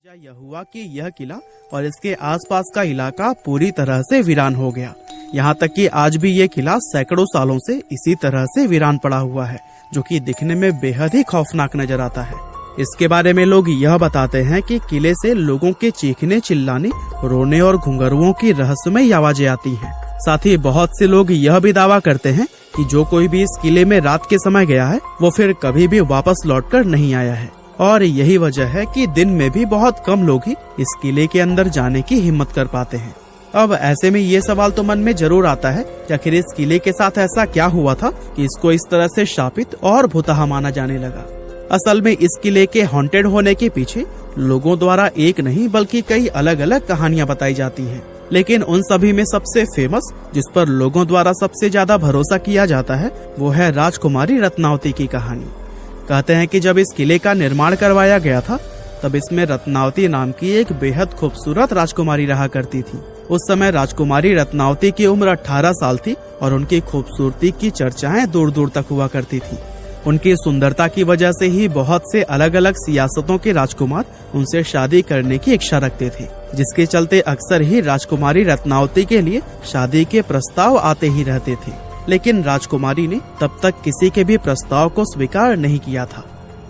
नतीजा यह हुआ कि यह किला और इसके आसपास का इलाका पूरी तरह से वीरान हो गया। यहाँ तक कि आज भी ये किला सैकड़ों सालों से इसी तरह से वीरान पड़ा हुआ है, जो कि दिखने में बेहद ही खौफनाक नजर आता है। इसके बारे में लोग यह बताते हैं कि किले से लोगों के चीखने, चिल्लाने, रोने और घुंघरुओं की रहस्यमय आवाजें आती हैं। साथ ही बहुत से लोग यह भी दावा करते हैं कि जो कोई भी इस किले में रात के समय गया है वो फिर कभी भी वापस लौटकर नहीं आया है। और यही वजह है कि दिन में भी बहुत कम लोग ही इस किले के अंदर जाने की हिम्मत कर पाते हैं। अब ऐसे में ये सवाल तो मन में जरूर आता है कि आखिर इस किले के साथ ऐसा क्या हुआ था कि इसको इस तरह से शापित और भुतहा माना जाने लगा। असल में इस किले के हॉन्टेड होने के पीछे लोगों द्वारा एक नहीं बल्कि कई अलग अलग कहानियां बताई जाती हैं। लेकिन उन सभी में सबसे फेमस, जिस पर लोगों द्वारा सबसे ज्यादा भरोसा किया जाता है, वो है राजकुमारी रत्नावती की कहानी। कहते हैं कि जब इस किले का निर्माण करवाया गया था तब इसमें रत्नावती नाम की एक बेहद खूबसूरत राजकुमारी रहा करती थी। उस समय राजकुमारी रत्नावती की उम्र 18 साल थी और उनकी खूबसूरती की चर्चाएं दूर दूर तक हुआ करती थी। उनकी सुंदरता की वजह से ही बहुत से अलग अलग सियासतों के राजकुमार उनसे शादी करने की इच्छा रखते थे, जिसके चलते अक्सर ही राजकुमारी रत्नावती के लिए शादी के प्रस्ताव आते ही रहते थे। लेकिन राजकुमारी ने तब तक किसी के भी प्रस्ताव को स्वीकार नहीं किया था।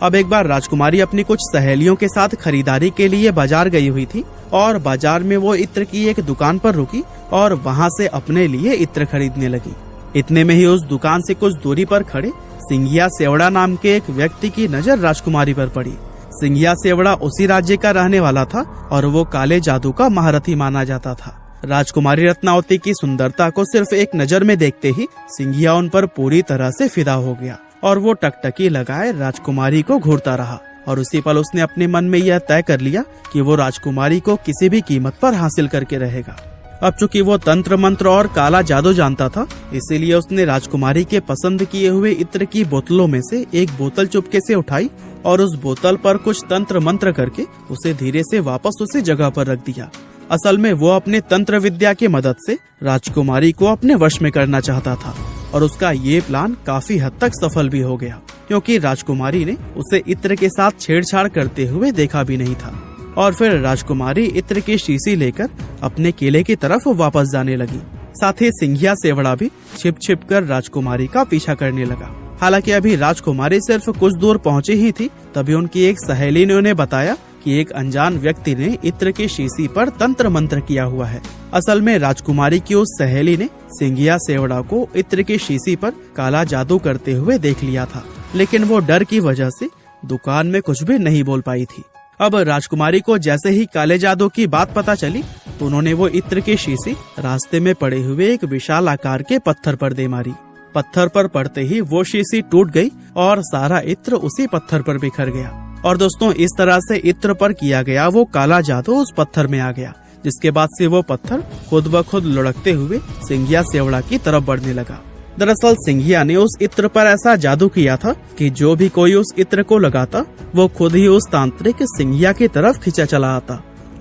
अब एक बार राजकुमारी अपनी कुछ सहेलियों के साथ खरीदारी के लिए बाजार गई हुई थी और बाजार में वो इत्र की एक दुकान पर रुकी और वहाँ से अपने लिए इत्र खरीदने लगी। इतने में ही उस दुकान से कुछ दूरी पर खड़े सिंघिया सेवड़ा नाम के एक व्यक्ति की नजर राजकुमारी पर पड़ी। सिंघिया सेवड़ा उसी राज्य का रहने वाला था और वो काले जादू का महारथी माना जाता था। राजकुमारी रत्नावती की सुंदरता को सिर्फ एक नजर में देखते ही सिंघिया उन पर पूरी तरह से फिदा हो गया और वो टकटकी लगाए राजकुमारी को घूरता रहा। और उसी पल उसने अपने मन में यह तय कर लिया कि वो राजकुमारी को किसी भी कीमत पर हासिल करके रहेगा। अब चूंकि वो तंत्र मंत्र और काला जादू जानता था, इसीलिए उसने राजकुमारी के पसंद किए हुए इत्र की बोतलों में से एक बोतल चुपके से उठाई और उस बोतल पर कुछ तंत्र मंत्र करके उसे धीरे से वापस उसी जगह पर रख दिया। असल में वो अपने तंत्र विद्या की मदद से राजकुमारी को अपने वश में करना चाहता था और उसका ये प्लान काफी हद तक सफल भी हो गया, क्योंकि राजकुमारी ने उसे इत्र के साथ छेड़छाड़ करते हुए देखा भी नहीं था। और फिर राजकुमारी इत्र की शीशी लेकर अपने किले की तरफ वापस जाने लगी। साथ ही सिंघिया सेवड़ा भी छिप छिप कर राजकुमारी का पीछा करने लगा। हालांकि अभी राजकुमारी सिर्फ कुछ दूर पहुंची ही थी, तभी उनकी एक सहेली ने उन्हें बताया कि एक अनजान व्यक्ति ने इत्र की शीशी पर तंत्र मंत्र किया हुआ है। असल में राजकुमारी की उस सहेली ने सिंघिया सेवड़ा को इत्र की शीशी पर काला जादू करते हुए देख लिया था, लेकिन वो डर की वजह से दुकान में कुछ भी नहीं बोल पाई थी। अब राजकुमारी को जैसे ही काले जादू की बात पता चली तो उन्होंने वो इत्र की शीशी रास्ते में पड़े हुए एक विशाल आकार के पत्थर पर दे मारी। पत्थर पर पड़ते ही वो शीशी टूट गई और सारा इत्र उसी पत्थर पर बिखर गया। और दोस्तों, इस तरह से इत्र पर किया गया वो काला जादू उस पत्थर में आ गया, जिसके बाद से वो पत्थर खुद ब खुद लुढ़कते हुए सिंघिया सेवड़ा की तरफ बढ़ने लगा। दरअसल सिंघिया ने उस इत्र पर ऐसा जादू किया था कि जो भी कोई उस इत्र को लगाता वो खुद ही उस तांत्रिक सिंघिया की तरफ खींचा चला आता।